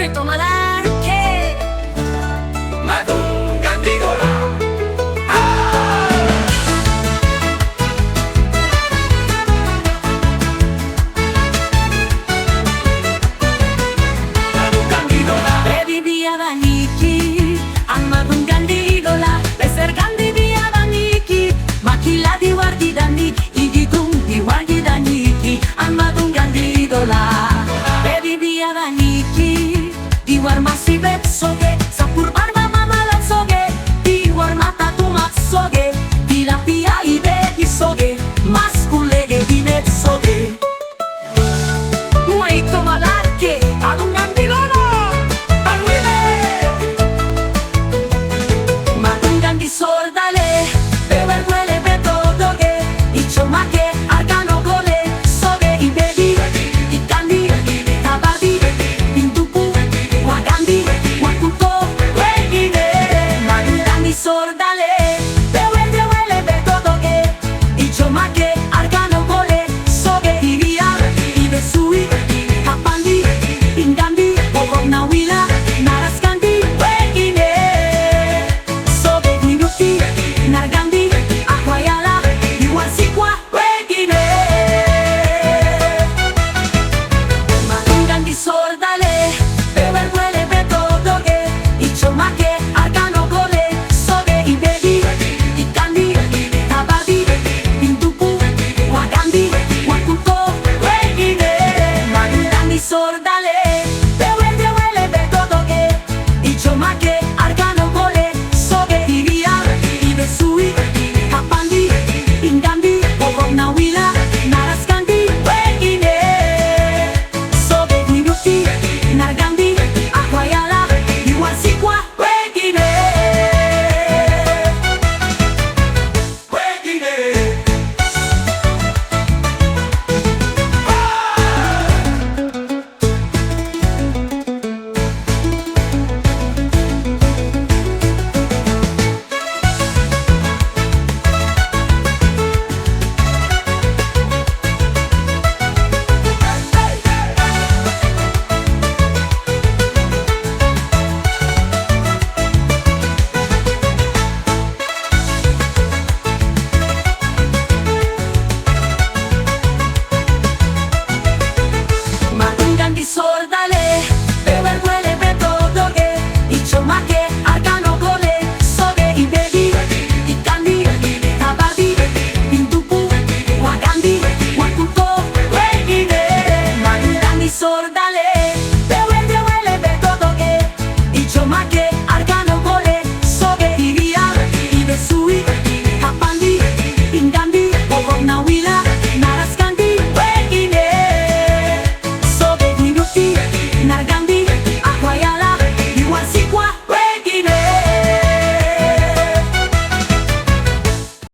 Muerto malarche Madungan digola. Madungan digola. Bevi via vaniki Madungan digola. Besser gandi via vaniki Ma chi la di guardi danni I di tum di guardi danni Madungan digola. Bevi via vaniki Di war massi bezzoge Sapur barba mama la soge Di war mata tu mazzoge Di la pia I vedi soge Masculege di mezzoge Muerto malarche